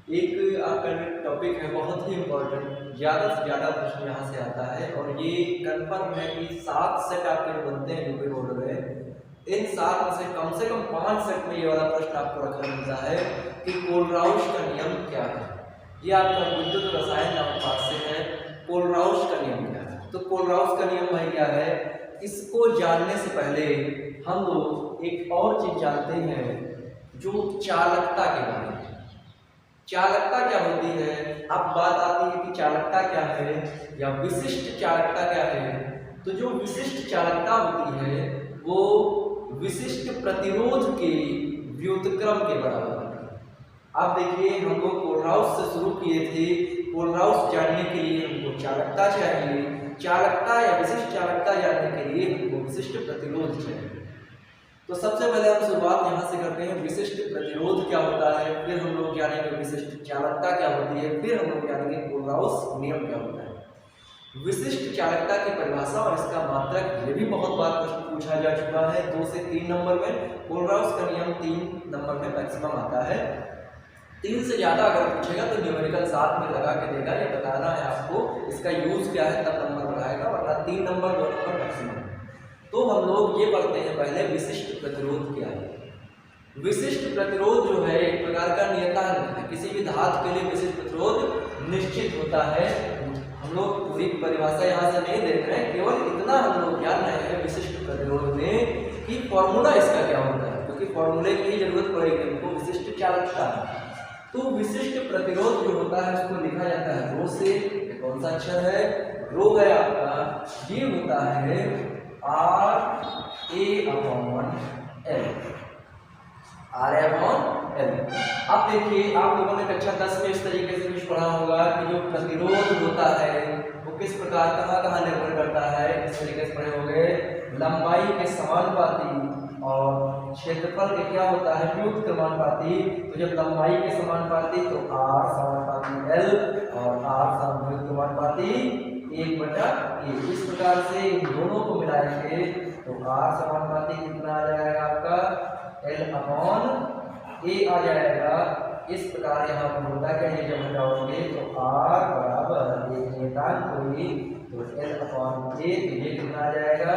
एक आपका टॉपिक है बहुत ही इम्पोर्टेंट, ज़्यादा से ज़्यादा प्रश्न यहाँ से आता है और ये कंफर्म है कि 7 सेट आपके जो बनते हैं यूपी बोर्ड में, इन 7 में से कम 5 सेट में ये वाला प्रश्न आपको रखना मिलता है कि कोलराउश का नियम क्या है। ये आपका विद्युत रसायन नामक पाठ से है। कोलराउश का नियम क्या है? तो कोलराउश का नियम भाई क्या है, इसको जानने से पहले हम लोग एक और चीज जानते हैं जो चालकता के बारे में। चालकता क्या होती है? अब बात आती है कि चालकता क्या है या विशिष्ट चालकता क्या है। तो जो विशिष्ट चालकता होती है वो विशिष्ट प्रतिरोध के व्युत्क्रम के बराबर होती है। अब देखिए, हम लोग कोलराउश से शुरू किए थे। कोलराउश जानने के लिए हमको चालकता चाहिए, चालकता या विशिष्ट चालकता जानने के लिए हमको विशिष्ट प्रतिरोध चाहिए। तो सबसे पहले हम शुरुआत यहाँ से करते हैं, विशिष्ट प्रतिरोध क्या होता है, फिर हम लोग जानेंगे विशिष्ट चालकता क्या होती है, फिर हम लोग जानेंगे कोलराउश नियम क्या होता है। विशिष्ट चालकता की परिभाषा और इसका मात्रक, ये भी बहुत बार प्रश्न पूछा जा चुका है 2 से 3 नंबर में। कोलराउश का नियम 3 नंबर में मैक्सिमम आता है। 3 से ज्यादा अगर पूछेगा तो न्यूमेरिकल साथ में लगा के देगा, ये बताना है आपको इसका यूज क्या है, तब नंबर बढ़ाएगा, वरना 3 नंबर 2 नंबर मैक्सिमम। तो हम लोग ये पढ़ते हैं पहले विशिष्ट प्रतिरोध क्या है। विशिष्ट प्रतिरोध जो है एक प्रकार का नियतांक है। किसी भी धातु के लिए विशिष्ट प्रतिरोध निश्चित होता है। हम लोग पूरी परिभाषा यहाँ से नहीं देख रहे हैं, केवल इतना हम लोग जान रहे हैं विशिष्ट प्रतिरोध में कि फॉर्मूला इसका क्या होता है, क्योंकि फॉर्मूले की ही जरूरत पड़ेगी हमको। विशिष्ट चालकता, तो विशिष्ट प्रतिरोध जो होता है उसको लिखा जाता है रो से। कौन सा अक्षर है? रो है आपका। ये होता है RA/L, RA/L। अब देखिए, आप लोगों ने कक्षा 10 में इस तरीके से कुछ पढ़ा होगा कि जो प्रतिरोध होता है वो किस प्रकार कहाँ निर्भर करता है। इस तरीके से पढ़े होंगे, लंबाई के समानुपाती और क्षेत्रफल के क्या होता है, व्युत्क्रमानुपाती। तो जब लंबाई के समानुपाती तो R समानुपाती L और R व्युत्क्रमानुपाती 1/A। इस प्रकार से इन दोनों को मिलाएंगे तो R समानुपाती कितना आ जाएगा आपका, L/A आ जाएगा। इस प्रकार यहाँ पर होता क्या है, जब हटाओगे तो R बराबर एक नियतांक होगी तो L/A, तो ये कितना आ जाएगा,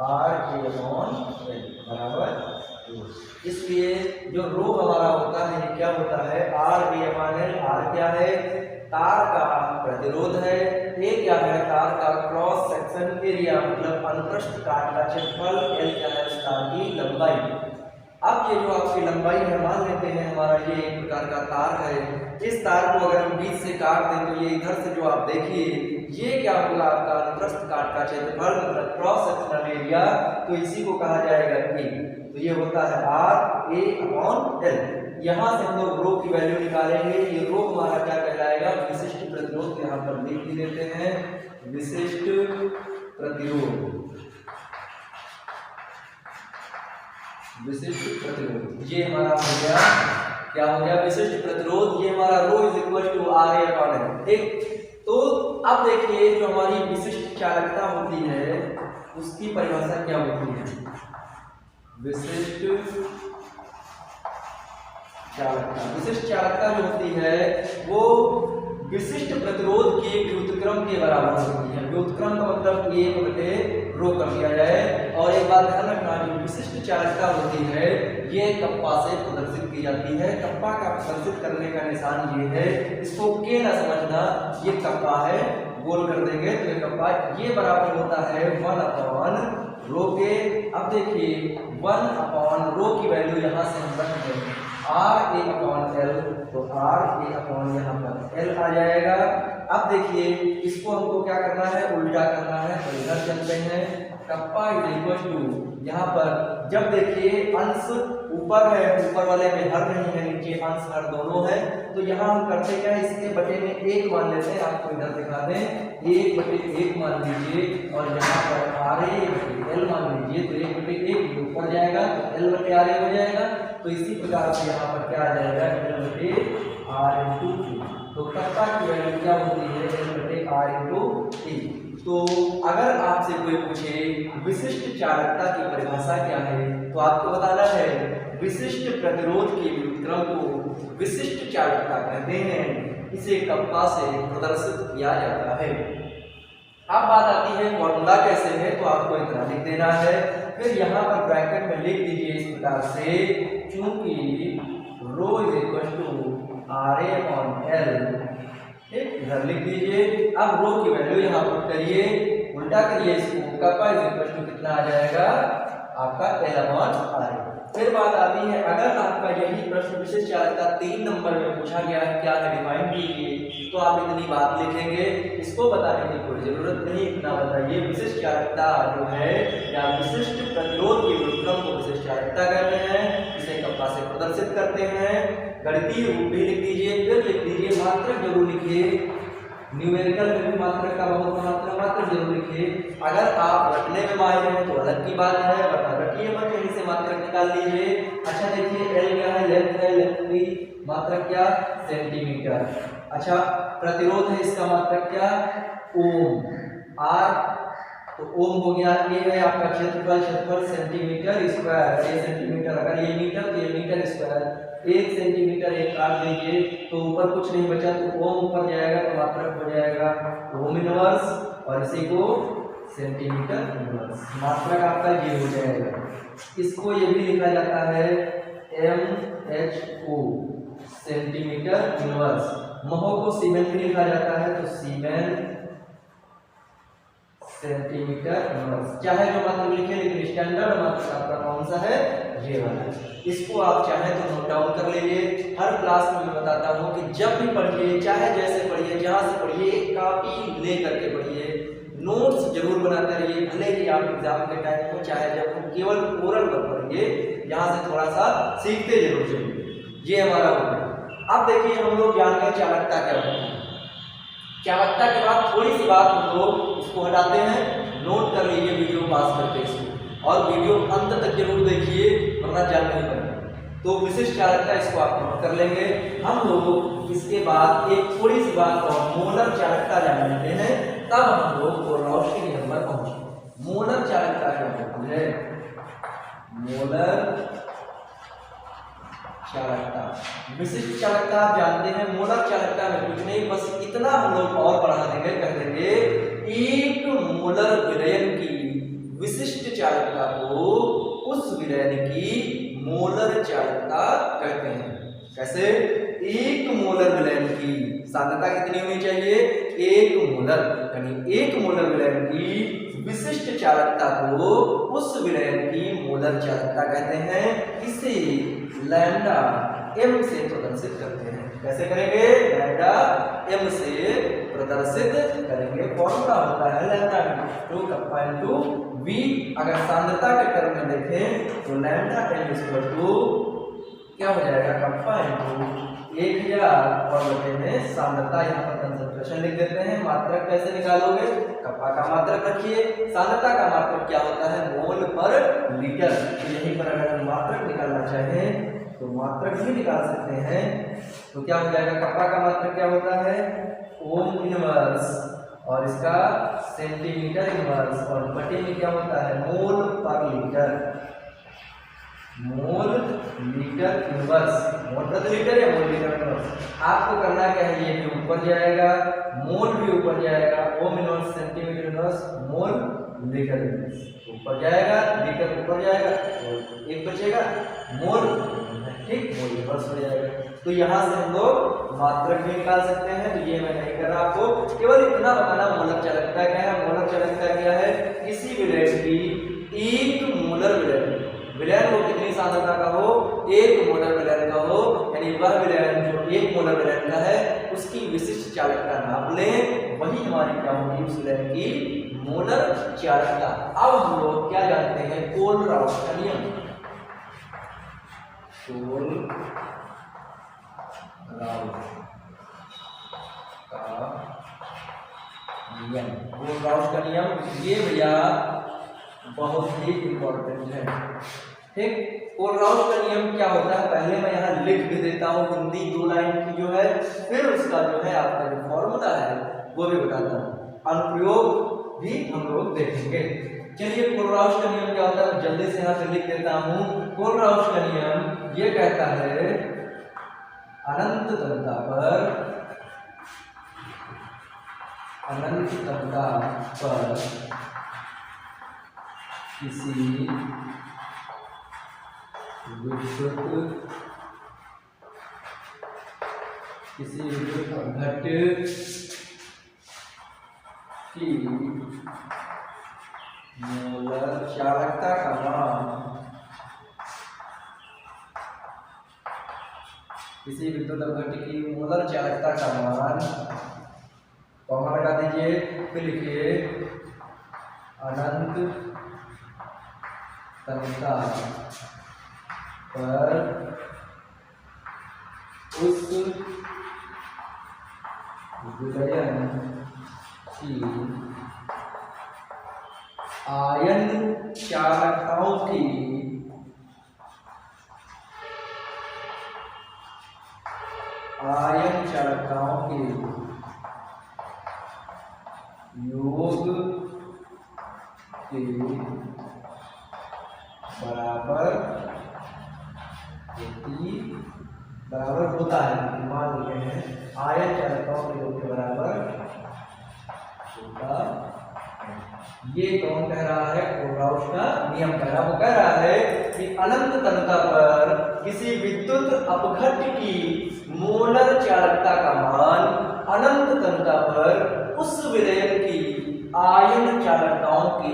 RA/L बराबर। इसलिए जो रो हमारा होता है ये क्या होता है, RA/L। R क्या है, तार का प्रतिरोध है। ए क्या है, तार का क्रॉस सेक्शन एरिया, मतलब अनुप्रस्थ काट का क्षेत्रफल। L क्या है, तार की लंबाई। अब ये जो आपकी लंबाई है, मान लेते हैं हमारा ये एक प्रकार का तार है। इस तार को अगर हम बीच से काट दें तो ये इधर से जो आप देखिए ये क्या होगा आपका अनुप्रस्थ काट का क्षेत्रफल, मतलब क्रॉस सेक्शनल एरिया। तो इसी को कहा जाएगा E। तो ये होता है RA/L। यहाँ से हम लोग रो की वैल्यू निकालेंगे। ये रो हमारा क्या कहलाएगा, विशिष्ट प्रतिरोध। यहाँ पर लिख भी देते हैं विशिष्ट प्रतिरोध। विशिष्ट प्रतिरोध ये हमारा हो गया, क्या हो गया, विशिष्ट प्रतिरोध। ये हमारा रो इज इक्वल टू RA/L। ठीक, तो अब देखिए जो हमारी विशिष्ट चालकता होती है उसकी परिभाषा क्या होती है। विशिष्ट चालकता, विशिष्ट चालकता जो होती है वो विशिष्ट प्रतिरोध के व्युत्क्रम के बराबर होती है। व्युत्क्रम का मतलब 1/रो कर दिया जाए। और एक बात ध्यान रखना, जो विशिष्ट चालकता होती है ये कप्पा से प्रदर्शित की जाती है। कप्पा का प्रदर्शित करने का निशान ये है, इसको के ना समझना, ये कप्पा है, गोल कर देंगे तो ये कप्पा, ये बराबर होता है 1/रो के। अब देखिए 1/रो की वैल्यू यहाँ से हम रख देंगे RA/L, तो RA/ यहाँ पर L आ जाएगा। अब देखिए इसको हमको क्या करना है, उल्टा करना है। तो इधर चलते हैं, कप्पा इज इक्वल टू, यहाँ पर जब देखिए अंश ऊपर है, ऊपर वाले में हर नहीं है, नीचे अंश हर दोनों है। तो यहाँ हम करते क्या है, इसके बटे में 1 मान लेते हैं। आपको इधर दिखा दें, 1/1 मान लीजिए और यहाँ पर RA/L मान लीजिए। तो 1/1 ऊपर जाएगा तो L/RA हो जाएगा। तो इसी प्रकार से यहाँ पर क्या आ जाएगा, L/R/T। तो कप्पा की वैल्यू क्या होती है, L/R/T। तो अगर आपसे कोई पूछे विशिष्ट चालकता की परिभाषा क्या है तो आपको बताना है विशिष्ट प्रतिरोध के विक्रम को विशिष्ट चालकता कहते हैं, इसे कप्पा से प्रदर्शित किया जाता है। अब बात आती है फॉर्मूला कैसे है, तो आपको इतना लिख देना है, फिर यहाँ पर ब्रैकेट में लिख दीजिए इस प्रकार से, चूंकि रो इज इक्वल टू RA/L, ठीक, इधर लिख दीजिए। अब रो की वैल्यू यहाँ पुट करिए, उल्टा करिए इसको, कप्पा इज इक्वल टू कितना आ जाएगा आपका L/RA। फिर बात आती है, अगर आपका यही प्रश्न विशिष्ट चालकता 3 नंबर में पूछा गया है, क्या है डिफाइन कीजिए, तो आप इतनी बात लिखेंगे, इसको बताने की कोई जरूरत नहीं, इतना बताइए विशिष्ट चालकता जो है या विशिष्ट प्रतिरोध के विक्रम को विशिष्ट चालकता कहते हैं, इसे कप्पा से प्रदर्शित करते हैं। गणितीय रूप भी लिख दीजिए, फिर लिख दीजिए मात्रक जरूर लिखिए, न्यूमेरिकल में भी मात्रक का बहुत महत्व, मात्रक जरूर लिखिए। अगर आप रटने में माहिर हैं तो अलग की बात है, वरना रटिए मत, कहीं से मात्रक निकाल लीजिए। अच्छा देखिए, L क्या है, लेंथ है, लेंथ की मात्रक क्या, सेंटीमीटर। अच्छा प्रतिरोध है, इसका मात्रक क्या, ओम। R तो ओम हो गया, ये है आपका क्षेत्रफल, क्षेत्रफल सेंटीमीटर स्क्वायर, ये सेंटीमीटर, अगर ये मीटर तो ये मीटर स्क्वायर, 1 सेंटीमीटर 1 काट दीजिए तो ऊपर कुछ नहीं बचा, तो ओम ऊपर जाएगा तो मात्रक हो जाएगा ओम इनवर्स, और इसी को सेंटीमीटर इनवर्स, मात्रक आपका ये हो जाएगा। इसको ये भी लिखा जाता है MHO, सेंटीमीटर इनवर्स। महो को सीमेन भी लिखा जाता है, तो सीमेन सेंटीमीटर इनवर्स, चाहे जो मात्रक लिखे, लेकिन स्टैंडर्ड मात्रक आपका कौन सा है, ये वाला। इसको आप चाहे तो नोट डाउन कर लीजिए। हर क्लास में मैं बताता हूँ कि जब भी पढ़िए, चाहे जैसे पढ़िए, जहाँ से पढ़िए, एक कॉपी ले करके पढ़िए, नोट्स जरूर बनाते रहिए, भले ही आप एग्जाम के टाइम को चाहे जब केवल ओरल पर पढ़िए, यहाँ से थोड़ा सा सीखते जरूर चलिए। ये हमारा हो गया। अब देखिए हम लोग जान गए चालकता क्या होती है। चालकता के बाद थोड़ी सी बात हम लोग इसको हटाते हैं, नोट कर लीजिए वीडियो पास करके इसको, और वीडियो अंत तक जरूर देखिए, वरना जान नहीं पाएंगे। तो विशिष्ट चालकता इसको आप नोट कर लेंगे। हम लोग इसके बाद एक थोड़ी सी बात और मोलर चालकता जान लेते हैं, तब हम लोग कोरलॉश के नियम पर पहुंचे। मोलर चालकता क्या होती है, मोलर चालकता, विशिष्ट चालकता आप जानते हैं। मोलर चालकता में कुछ नहीं, बस इतना हम लोग और बढ़ा देंगे, कह देंगे एक मोलर विलयन की विशिष्ट चालकता को उस विलयन की मोलर चालकता कहते हैं। कैसे, एक मोलर विलयन की सांद्रता कितनी होनी चाहिए, 1 मोलर, यानी 1 मोलर विलयन की विशिष्ट चालकता को उस विलयन की मोलर चालकता कहते हैं। इसे लैम्डा m से प्रदर्शित करते हैं। कैसे करेंगे, लैम्डा m से प्रदर्शित करेंगे। फॉर्मूला होता है lambda two kappa into v। अगर सांद्रता के टर्म में देखें तो लैम्डा m इक्वल टू क्या हो जाएगा, कप्पा इनटू 1000 और बटे में सांद्रता, यहाँ पर कंसंट्रेशन लिख देते हैं। मात्रक कैसे निकालोगे, कप्पा का मात्रक रखिए, सांद्रता का मात्रक क्या होता है, मोल पर लीटर। तो यहीं पर अगर हम मात्रक निकालना चाहें तो मात्रक भी निकाल सकते हैं। तो क्या हो जाएगा, कप्पा का मात्रक क्या होता है, ओम इनवर्स, और इसका सेंटीमीटर इनवर्स, और बटे में क्या होता है, मोल पर लीटर, मोल लीटर इनवर्स, मोल प्रति लीटर या मोल लीटर इनवर्स। आपको करना क्या है, ये भी ऊपर जाएगा, मोल भी ऊपर जाएगा, ohm inverse centimetre inverse mole litre inverse ऊपर जाएगा, लीटर ऊपर जाएगा, और एक बचेगा मोल, ठीक, मोल इनवर्स हो जाएगा। तो यहाँ से हम लोग मात्रक भी निकाल सकते हैं। तो ये मैं नहीं कर रहा, आपको केवल इतना बताना मोलर चालकता क्या है। मोलर चालकता क्या है, किसी विलयन की 1 मोलर विलयन को कितनी सांद्रता का हो, 1 मोलर विलयन का हो, यानी वह विलयन जो 1 मोलर विलयन का है उसकी विशिष्ट चालकता नाप लें, वही हमारी क्या होगी, उस विलयन की मोलर चालकता। अब हम लोग क्या जानते हैं, कोलराउश का नियम। कोलराउश का नियम, कोलराउश का नियम ये भैया बहुत ही इंपॉर्टेंट है, ठीक। कोलराउश का नियम क्या होता है, पहले मैं यहाँ लिख भी देता हूँ हिंदी 2 लाइन की जो है, फिर उसका जो है आपका जो फॉर्मूला है वो भी बताता हूँ, अनुप्रयोग भी हम लोग देखेंगे। चलिए कोलराउश का नियम क्या होता है, जल्दी से यहाँ से लिख देता हूँ। कोलराउश का नियम ये कहता है अनंत तनता पर किसी विद्युत अपघट की मोलर चालकता का मान किसी विद्युत अपघट की मोलर चालकता का मान कॉमा लगा दीजिए, फिर लिखिए अनंत तनता पर उस विलयन की आयन चालकताओं की योग के बराबर होता है। मान लेते हैं आयन चालकताओं के योग के बराबर होता है। ये कौन कह रहा है? कोलराउश का नियम कह रहा है। वो कह रहा है कि अनंत तनता पर किसी विद्युत अपघट की मोलर चालकता का मान अनंत तनता पर उस विलयन की आयन चालकताओं के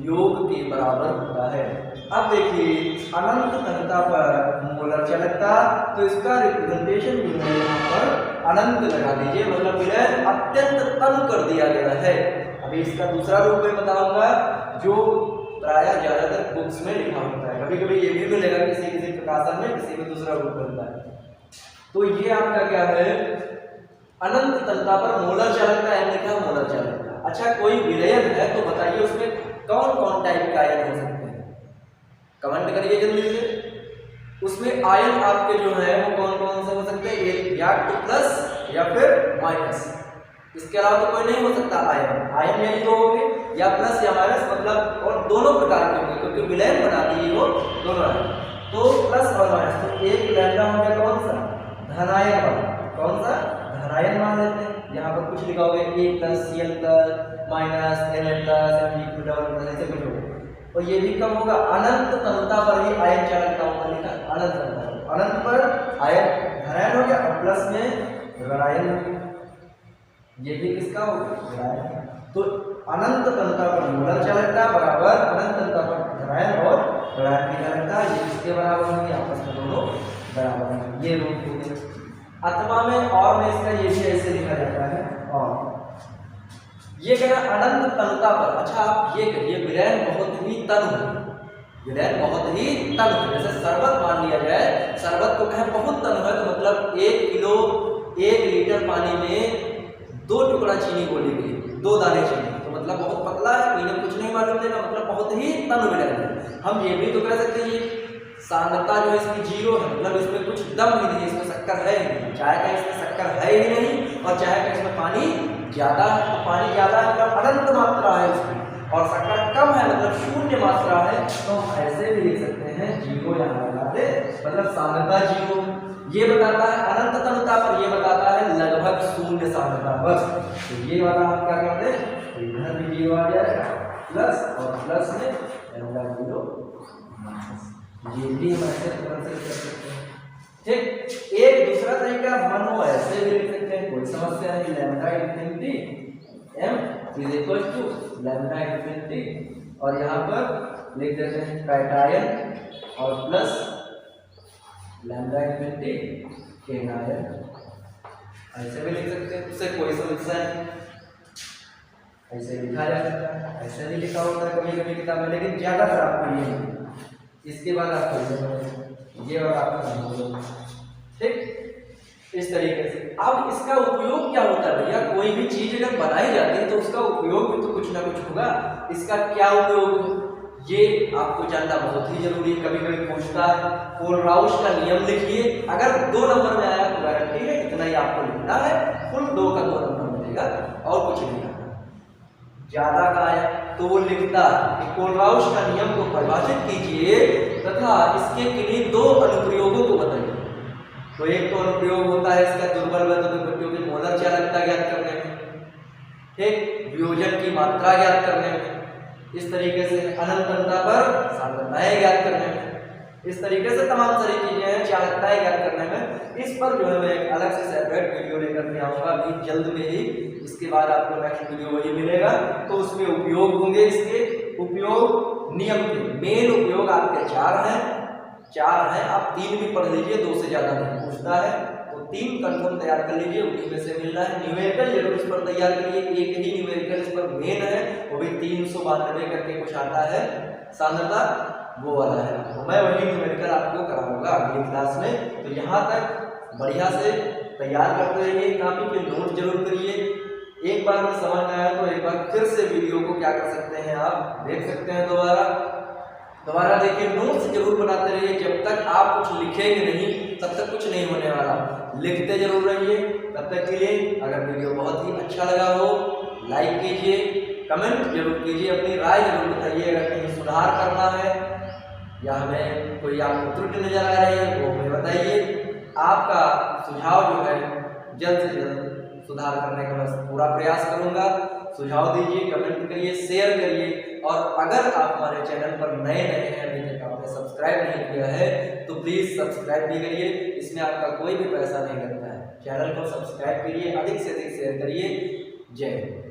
योग के बराबर होता है। अब देखिए अनंत तनता पर मोलर चालकता, तो इसका रिप्रेजेंटेशन जो है यहाँ पर अनंत लगा दीजिए, मतलब विलयन अत्यंत तन कर दिया गया है। अभी इसका दूसरा रूप मैं बताऊंगा जो प्रायः ज्यादातर बुक्स में लिखा होता है, कभी कभी ये भी मिलेगा किसी किसी प्रकाशन में, किसी में दूसरा रूप मिलता है। तो ये आपका क्या है? अनंत तनता पर मोलर चालकता है, लिखा मोलर चालकता। अच्छा, कोई विलयन है तो बताइए उसमें कौन कौन टाइप के आयन हो सकते हैं? कमेंट करिए जल्दी से। उसमें आयन आपके जो है वो कौन कौन से हो सकते हैं? एक या तो प्लस या फिर माइनस, इसके अलावा तो कोई नहीं हो सकता आयन। आयन यही दो होंगे, या प्लस या माइनस, मतलब और दोनों प्रकार के होंगे क्योंकि विलयन बना दिए वो दोनों आयन। तो प्लस और माइनस, तो एक लैम्डा हो गया कौन सा? धनायन वाला। कौन सा? धनायन मान लेते हैं। यहाँ पर कुछ लिखा होगा A plus Cl plus minus Na plus Mg double plus, ऐसे कुछ होगा। और ये भी कब होगा? अनंत तनता पर ही आयन चालकताओं का लिखा अनंत तनता, अनंत पर आयन धनायन हो गया और प्लस में ऋणायन हो गया। ये भी किसका होगा? ऋणायन। तो अनंत तनता पर मोलर चालकता बराबर अनंत तनता पर धनायन और ऋणायन की चालकता, ये किसके बराबर होंगे? आपस में दोनों बराबर हैं। ये रूप हो गया। अथवा में और में इसका ये भी ऐसे लिखा जाता है। और ये कहना अनंत तनता पर। अच्छा, आप ये कहिए विलयन बहुत ही तन है, विलयन बहुत ही तन है। जैसे शरबत मान लिया जाए, शरबत को कहें बहुत तन है, तो मतलब 1 किलो 1 लीटर पानी में 2 टुकड़ा चीनी बोली गई, 2 दाने चीनी, तो मतलब बहुत पतला है, कोई कुछ नहीं मालूम देगा, मतलब बहुत ही तन विलयन है। हम ये भी तो कह सकते हैं सांद्रता जो है इसकी 0 है, मतलब इसमें कुछ दम ही नहीं, इसमें शक्कर है ही नहीं। चाय का इसमें शक्कर है ही नहीं, और चाय का इसमें पानी ज्यादा है, तो पानी ज्यादा है मतलब अनंत मात्रा है इसमें, और शक्कर कम है मतलब शून्य मात्रा है। तो हम ऐसे भी लिख सकते हैं 0 यहाँ लगा दे, मतलब सांद्रता 0 ये बताता है अनंत तनता पर, ये बताता है लगभग शून्य सांद्रता पर। तो ये वाला आप क्या करते हैं? इधर भी 0 आ जाएगा प्लस, और प्लस में लैम्डा 0 माइनस, ये भी हम ऐसे तरह से कर सकते हैं। ठीक, एक दूसरा तरीका मन हो ऐसे भी लिख सकते हैं, कोई समस्या नहीं। Lambda infinity m is equal to lambda infinity, और यहाँ पर लिख देते हैं कैटायन और प्लस लैम्डा इन्फिनिटी केनायन, ऐसे भी लिख सकते हैं, उससे कोई समस्या नहीं। ऐसे लिखा जा सकता है, ऐसे भी लिखा होता है कभी कभी किताब में, लेकिन ज्यादातर आपको ये इसके बाद आपको ये वाला आपका ठीक इस तरीके से। अब इसका उपयोग क्या होता है भैया? कोई भी चीज अगर बनाई जाती है तो उसका उपयोग भी तो कुछ ना कुछ होगा। इसका क्या उपयोग ये आपको जानना बहुत ही जरूरी है। कभी कभी पूछता है कोलराउश का नियम लिखिए, अगर 2 नंबर में आया तो गारंटी है इतना ही आपको लिखना है, फुल 2 का 2 नंबर मिलेगा और कुछ नहीं आना। ज्यादा का आया तो वो लिखता कि कोलराउश का नियम को परिभाषित कीजिए तथा इसके किन्हीं 2 अनुप्रयोगों को बताइए। तो एक तो अनुप्रयोग होता है इसका दुर्बल बच्चों की मोलर चालकता ज्ञात करने में, ठीक, वियोजन की मात्रा ज्ञात करने में, इस तरीके से अनंतता पर सांद्रताएं ज्ञात करने में, इस तरीके से तमाम सारी चीजें हैं चालकताएं ज्ञात करने में। इस पर जो है मैं एक अलग से सेपरेट वीडियो लेकर के आऊंगा अभी जल्द में ही। इसके बाद आपको नेक्स्ट वीडियो वही मिलेगा। तो उसमें उपयोग होंगे, इसके उपयोग नियम के मेन उपयोग आपके चार हैं, आप 3 भी पढ़ लीजिए, 2 से ज्यादा नहीं पूछता है, तो 3 कंफर्म तैयार कर लीजिए, उन्हीं में से मिलना है। न्यूमेरिकल जरूर इस पर तैयार करिए, एक ही न्यूमेरिकल इस पर मेन है, वो भी 392 करके कुछ आता है सांद्रता, वो वाला है, तो मैं वही न्यूमेरिकल आपको कराऊंगा अगली क्लास में। तो यहाँ तक बढ़िया से तैयार करते रहिए, कापी पे नोट जरूर करिए। एक बार में समझ में आया तो एक बार फिर से वीडियो को क्या कर सकते हैं, आप देख सकते हैं दोबारा देखिए, नोट्स जरूर बनाते रहिए। जब तक आप कुछ लिखेंगे नहीं तब तक कुछ नहीं होने वाला, लिखते जरूर रहिए। तब तक के लिए अगर वीडियो बहुत ही अच्छा लगा हो लाइक कीजिए, कमेंट जरूर कीजिए, अपनी राय जरूर बताइए। अगर कहीं सुधार करना है या हमें कोई आपको त्रुटि नजर आ रही है वो हमें बताइए। आपका सुझाव जो है जल्द से जल्द सुधार करने का मैं पूरा प्रयास करूंगा। सुझाव दीजिए, कमेंट करिए, शेयर करिए, और अगर आप हमारे चैनल पर नए हैं, अभी तक आपने सब्सक्राइब नहीं किया है तो प्लीज सब्सक्राइब भी करिए, इसमें आपका कोई भी पैसा नहीं लगता है। चैनल को सब्सक्राइब करिए, अधिक से अधिक शेयर करिए। जय हिंद।